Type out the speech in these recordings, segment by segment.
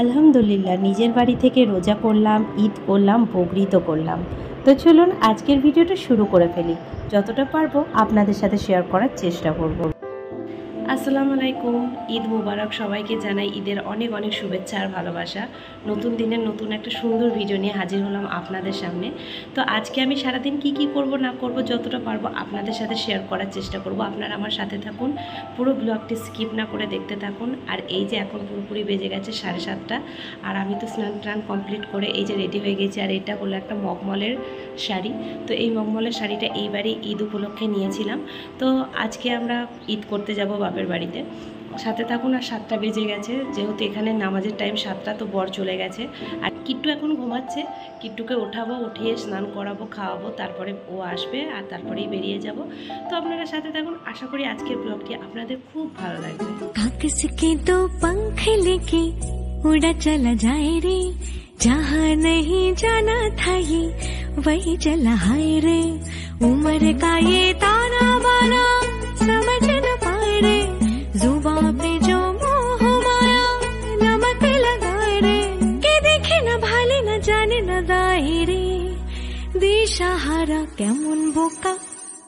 আলহামদুলিল্লাহ নিজের বাড়ি থেকে রোজা করলাম, ঈদ করলাম, বকরিদ করলাম। তো চলুন আজকের ভিডিওটা শুরু করে ফেলি। যতটা পারবো আপনাদের সাথে শেয়ার করার চেষ্টা করব। আসসালামু আলাইকুম, ঈদ মুবারক। সবাইকে জানাই ঈদের অনেক অনেক শুভেচ্ছা আর ভালোবাসা। নতুন দিনের নতুন একটা সুন্দর ভিডিও নিয়ে হাজির হলাম আপনাদের সামনে। তো আজকে আমি সারাদিন কি করব না করব যতটা পারবো আপনাদের সাথে শেয়ার করার চেষ্টা করব। আপনারা আমার সাথে থাকুন, পুরো ব্লগটি স্কিপ না করে দেখতে থাকুন। আর এই যে এখন পুরোপুরি বেজে গেছে 7:30, আর আমি তো স্নান টান কমপ্লিট করে এই যে রেডি হয়ে গেছি। আর এটা হলো একটা মখমলের শাড়ি। তো এই মখমলের শাড়িটা এইবারই ঈদ উপলক্ষে নিয়েছিলাম। তো আজকে আমরা ঈদ করতে যাব বাপের বাড়িতে। সাথে থাকুন। আর 7টা বেজে গেছে, যেহেতু এখানে নামাজের টাইম 7টা, তো বর চলে গেছে। আর কিট্টু এখন ঘুমাচ্ছে। কিট্টুকে ওঠাবো, উঠিয়ে স্নান করাবো, খাওয়াবো, তারপরে ও আসবে আর তারপরেই বেরিয়ে যাব। তো আপনারা সাথে থাকুন, আশা করি আজকের ব্লগটি আপনাদের খুব ভালো লাগবে। कागज के दो पंख लेके उड़ा चला जाए रे, जहाँ नहीं जाना था ये वही चला हाय रे। उम्र का ये ताना बाना समझ न पाए रे, जुबान पे जो मोह माया नमक लगाए रे, के देखे न भाले न जाने न दाए रे, दिशाहारा केमन बोका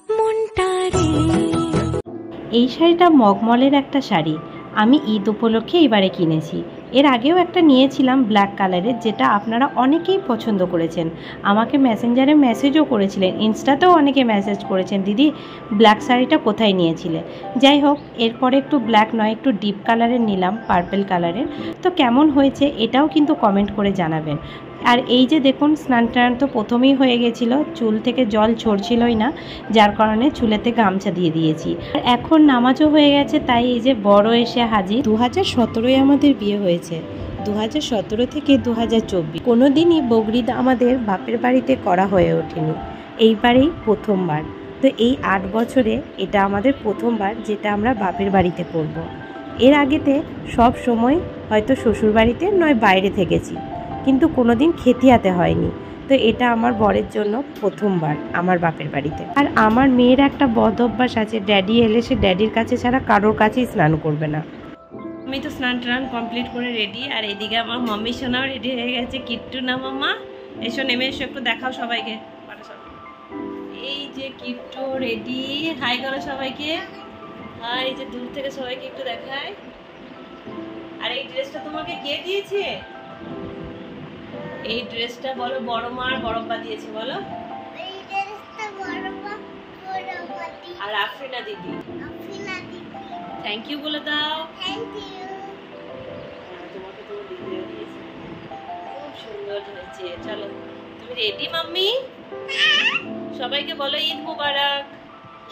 मुंटा रे। এই শাড়িটা মখমলের একটা শাড়ি, আমি ঈদ উপলক্ষে এবারে কিনেছি। এর আগেও একটা নিয়েছিলাম ব্ল্যাক কালারের, যেটা আপনারা অনেকেই পছন্দ করেছেন। আমাকে মেসেঞ্জারে মেসেজও করেছিলেন, ইনস্টাতেও অনেকে মেসেজ করেছেন, দিদি ব্ল্যাক শাড়িটা কোথায় নিয়েছিলে। যাই হোক, এরপরে একটু ব্ল্যাক নয়, একটু ডিপ কালারের নিলাম, পার্পেল কালারের। তো কেমন হয়েছে এটাও কিন্তু কমেন্ট করে জানাবেন। আর এই যে দেখুন, স্নান টান তো প্রথমেই হয়ে গেছিলো, চুল থেকে জল ঝরছিলই না, যার কারণে চুলেতে গামছা দিয়ে দিয়েছি। আর এখন নামাজও হয়ে গেছে, তাই এই যে বড় এসে হাজির। 2017-এ আমাদের বিয়ে হয়েছে, 2017 থেকে 2024 কোনো দিনই বকরিদ আমাদের বাপের বাড়িতে করা হয়ে ওঠেনি, এইবারেই প্রথমবার। তো এই 8 বছরে এটা আমাদের প্রথমবার যেটা আমরা বাপের বাড়িতে করব। এর আগেতে সব সময় হয়তো শ্বশুর বাড়িতে নয় বাইরে থেকেছি, কিন্তু কোনো দিন খেতিয়াতে হয়নি। তো এটা আমার বরের জন্য প্রথমবার আমার বাপের বাড়িতে। আর আমার মেয়ের একটা বদ অভ্যাস আছে, ড্যাডি এলে সে ড্যাডির কাছে ছাড়া কারোর কাছেই স্নান করবে না। আমি তো স্নান টান কমপ্লিট করে রেডি, আর এদিকে আমার মাম্মি সোনাও রেডি হয়ে গেছে। কিট্টু না মাম্মা, এসো নেমে এসো, একটু দেখাও সবাইকে। এই যে কিট্টু রেডি, হাই করো সবাইকে। হাই, এই যে দূর থেকে সবাইকে একটু দেখায়। আর এই ড্রেসটা তোমাকে কে দিয়েছে? এই ড্রেসটা বলো বড় মা আর বড়প্পা দিয়েছে, বলো। এই ড্রেসটা বড়প্পা বড়প্পা দিয়েছে। আর আফরিনা দিদি থ্যাংক ইউ বলে দাও। Thank you. তোমাকে তো দিদিও দিয়েছে, খুব সুন্দর হয়েছে। চলো, তুমি রেডি মাম্মি? সবাইকে বলো ঈদ মুবারক।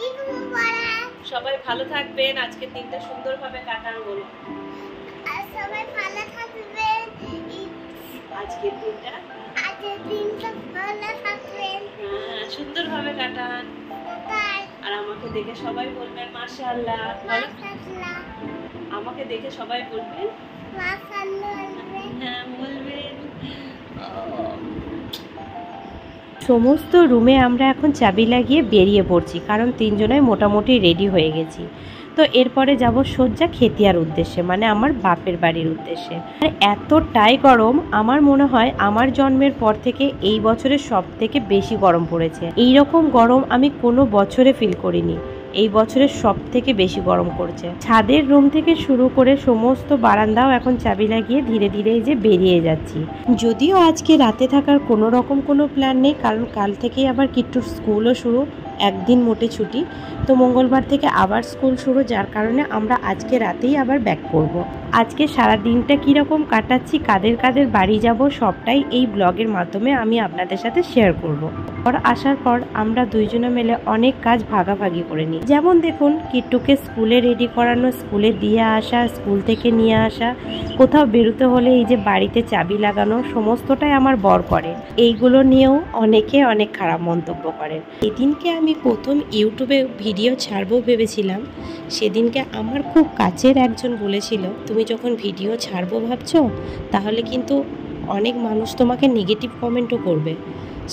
ঈদ মুবারক। সবাই ভালো থাকবেন, আজকের দিনটা সুন্দরভাবে কাটান, বলো। আর সবাই ভালো থাকবেন, আজকের দিনটা ভালো থাকবেন, হ্যাঁ সুন্দরভাবে কাটান। আর আমাকে দেখে সবাই বলবেন মাশাআল্লাহ। মাশাআল্লাহ। আমাকে দেখে সবাই বলবেন মাশাআল্লাহ। হ্যাঁ বলবেন। সমস্ত রুমে আমরা এখন চাবি লাগিয়ে বেরিয়ে পড়ছি, কারণ 3 জনাই মোটামুটি রেডি হয়ে গেছি। তো এরপরে যাব সোজা খেতিয়ার উদ্দেশ্যে, মানে আমার বাপের বাড়ির উদ্দেশ্যে। আর এতটাই গরম, আমার মনে হয় আমার জন্মের পর থেকে এই বছরের সব থেকে বেশি গরম পড়েছে। এই রকম গরম আমি কোনো বছরে ফিল করিনি, এই বছরের সব থেকে বেশি গরম করছে। ছাদের রুম থেকে শুরু করে সমস্ত বারান্দাও এখন চাবি লাগিয়ে ধীরে ধীরে এই যে বেরিয়ে যাচ্ছি। যদিও আজকে রাতে থাকার কোনো রকম কোনো প্ল্যান নেই, কারণ কাল থেকেই আবার কিট্টুর স্কুলও শুরু, একদিন মোটে ছুটি। তো মঙ্গলবার থেকে আবার স্কুল শুরু, যার কারণে আমরা আজকে রাতেই আবার ব্যাক করব। আজকে সারা দিনটা কীরকম কাটাচ্ছি, কাদের কাদের বাড়ি যাব, সবটাই এই ব্লগের মাধ্যমে আমি আপনাদের সাথে শেয়ার করব। পর আসার পর আমরা দুইজনে মিলে অনেক কাজ ভাগাভাগি করে নিই। যেমন দেখুন, কিট্টুকে স্কুলে রেডি করানো, স্কুলে দিয়ে আসা, স্কুল থেকে নিয়ে আসা, কোথাও বেরোতে হলে এই যে বাড়িতে চাবি লাগানো, সমস্তটাই আমার বর করে। এইগুলো নিয়েও অনেকে অনেক খারাপ মন্তব্য করেন। এদিনকে আমি প্রথম ইউটিউবে ভিডিও ছাড়বো ভেবেছিলাম, সেদিনকে আমার খুব কাছের একজন বলেছিল, তুমি যখন ভিডিও ছাড়বো ভাবছো, তাহলে কিন্তু অনেক মানুষ তোমাকে নেগেটিভ কমেন্টও করবে।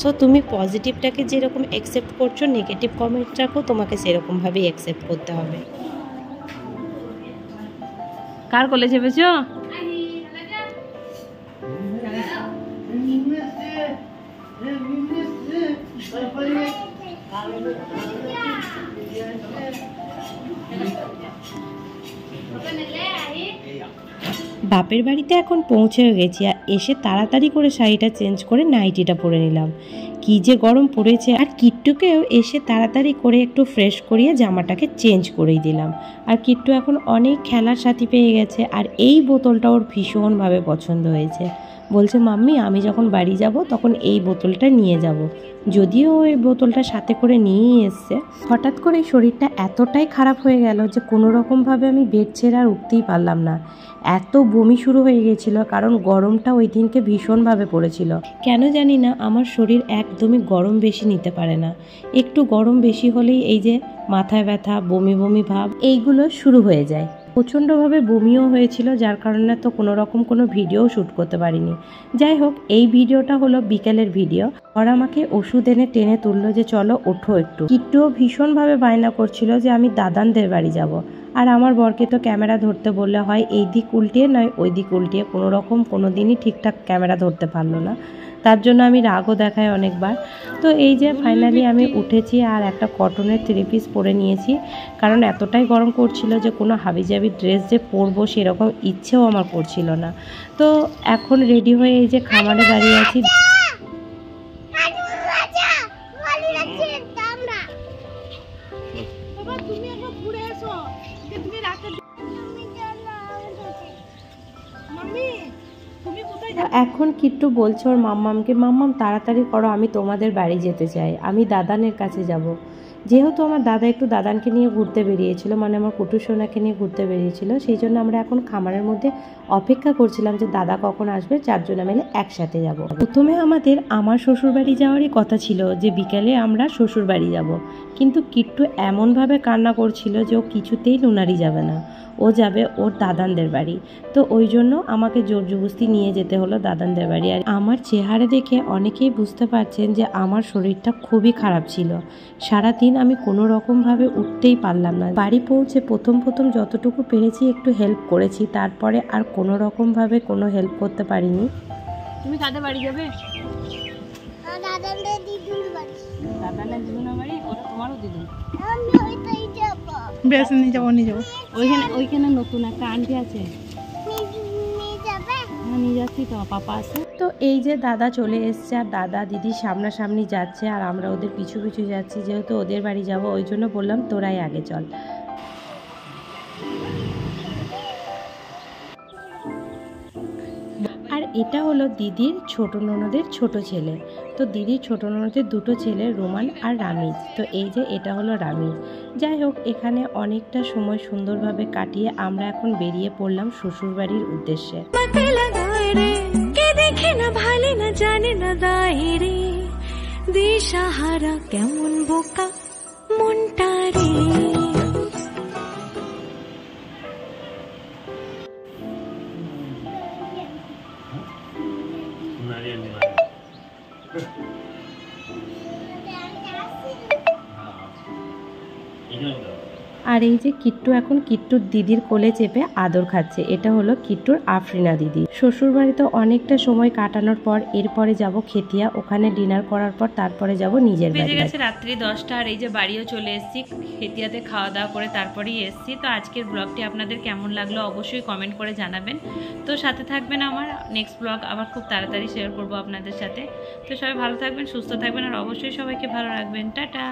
সো তুমি পজিটিভটাকে যেরকম অ্যাকসেপ্ট করছো, নেগেটিভ কমেন্টটাকেও তোমাকে সেরকমভাবেই অ্যাকসেপ্ট করতে হবে। কার কোলে চেপেছো? বাপের বাড়িতে এখন পৌঁছে গেছি আর এসে তাড়াতাড়ি করে শাড়িটা চেঞ্জ করে নাইটিটা পরে নিলাম। কি যে গরম পড়েছে। আর কিট্টুকেও এসে তাড়াতাড়ি করে একটু ফ্রেশ করিয়ে জামাটাকে চেঞ্জ করেই দিলাম। আর কিট্টু এখন অনেক খেলার সাথী পেয়ে গেছে আর এই বোতলটা ওর ভীষণভাবে পছন্দ হয়েছে। বলছে মাম্মি আমি যখন বাড়ি যাব তখন এই বোতলটা নিয়ে যাব। যদিও ওই বোতলটা সাথে করে নিয়েই এসছে। হঠাৎ করে শরীরটা এতটাই খারাপ হয়ে গেল যে কোনো রকমভাবে আমি বেড ছেড়ে আর উঠতেই পারলাম না। এত বমি শুরু হয়ে গেছিল, কারণ গরমটা ওই দিনকে ভীষণভাবে পড়েছিল। কেন জানি না আমার শরীর একদমই গরম বেশি নিতে পারে না। একটু গরম বেশি হলেই এই যে মাথায় ব্যথা, বমি বমি ভাব এইগুলো শুরু হয়ে যায়। প্রচণ্ডভাবে বমিও হয়েছিল, যার কারণে তো কোনো রকম কোনো ভিডিও শ্যুট করতে পারিনি। যাই হোক, এই ভিডিওটা হলো বিকেলের ভিডিও। আর আমাকে ওষুধ এনে টেনে তুললো যে চলো ওঠো একটু। কিট্টুও ভীষণভাবে বায়না করছিল যে আমি দাদানদের বাড়ি যাব। আর আমার বরকে তো ক্যামেরা ধরতে বললে হয় এই দিক উল্টিয়ে নয় ওই দিক উল্টিয়ে, কোনো রকম কোনো দিনই ঠিকঠাক ক্যামেরা ধরতে পারলো না। তার জন্য আমি রাগও দেখাই অনেকবার। তো এই যে ফাইনালি আমি উঠেছি আর একটা কটনের 3 পিস পরে নিয়েছি, কারণ এতটাই গরম করছিল যে কোনো হাবিজাবি ড্রেস যে পরবো সেরকম ইচ্ছেও আমার করছিল না। তো এখন রেডি হয়ে এই যে খামারে দাঁড়িয়ে আছি। এখন কিট্টু বলছে ওর মাম্মামকে, মাম্মাম তাড়াতাড়ি করো আমি তোমাদের বাড়ি যেতে চাই, আমি দাদানের কাছে যাব। যেহেতু আমার দাদা একটু দাদানকে নিয়ে ঘুরতে বেরিয়েছিল, মানে আমার কুটুর সোনাকে নিয়ে ঘুরতে বেরিয়েছিল, সেই জন্য আমরা এখন খামারের মধ্যে অপেক্ষা করছিলাম যে দাদা কখন আসবে, 4 জনে মিলে একসাথে যাব। প্রথমে আমাদের আমার শ্বশুরবাড়ি যাওয়ারই কথা ছিল, যে বিকেলে আমরা শ্বশুরবাড়ি যাব, কিন্তু কিট্টু এমনভাবে কান্না করছিল যে ও কিছুতেই নুনারি যাবে না, ও যাবে ওর দাদানদের বাড়ি। তো ওই জন্য আমাকে জোর জবরদস্তি নিয়ে যেতে হলো দাদানদের বাড়ি। আর আমার চেহারা দেখে অনেকেই বুঝতে পারছেন যে আমার শরীরটা খুবই খারাপ ছিল। সারাদিন আমি কোনো রকমভাবে উঠতেই পারলাম না। বাড়ি পৌঁছে প্রথম যতটুকু পেরেছি একটু হেল্প করেছি, তারপরে আর কোনো রকমভাবে কোনো হেল্প করতে পারিনি। তুমি কাদের বাড়ি যাবে? দাদাদের দিদুর বাড়ি। দাদানের দিদুনের বাড়ি? ওটা তোমারও দিদুন? আমি ওইটাই যাবো। বেশ নিয়ে যাবো। ওইখানে নতুন একটা আন্টি আছে, নিয়ে যাবে? হ্যাঁ নিয়ে যাচ্ছি তো, পাপা আছে। তো এই যে দাদা চলে এসছে আর দাদা দিদি সামনাসামনি যাচ্ছে আর আমরা ওদের পিছু পিছু যাচ্ছি। যেহেতু ওদের বাড়ি যাব ওই জন্য বললাম তোরাই আগে চল। আর এটা হলো দিদির ছোট ননদের ছোট ছেলে। তো দিদির ছোট ননদের 2টো ছেলে, রোমান আর রামিজ। তো এই যে এটা হলো রামিজ। যাই হোক, এখানে অনেকটা সময় সুন্দরভাবে কাটিয়ে আমরা এখন বেরিয়ে পড়লাম শ্বশুরবাড়ির উদ্দেশ্যে। দেখে না ভালে না জানে না দায়রে দিশাহারা কেমন বোকা মনটা রে। আর এই যে কিট্টু এখন কিট্টুর দিদির কোলে চেপে আদর খাচ্ছে। এটা হলো কিট্টুর আফরিনা দিদি। শ্বশুর বাড়িতে অনেকটা সময় কাটানোর পর এরপরে যাব খেতিয়া, ওখানে ডিনার করার পর তারপরে যাব নিজের বাড়ি। বেজে গেছে রাত্রি 10টা আর এই যে বাড়িও চলে এসেছি, খেতিয়াতে খাওয়া দাওয়া করে তারপরেই এসেছি। তো আজকের ব্লগটি আপনাদের কেমন লাগলো অবশ্যই কমেন্ট করে জানাবেন। তো সাথে থাকবেন, আমার নেক্সট ব্লগ আবার খুব তাড়াতাড়ি শেয়ার করব আপনাদের সাথে। তো সবাই ভালো থাকবেন, সুস্থ থাকবেন আর অবশ্যই সবাইকে ভালো রাখবেন। টাটা।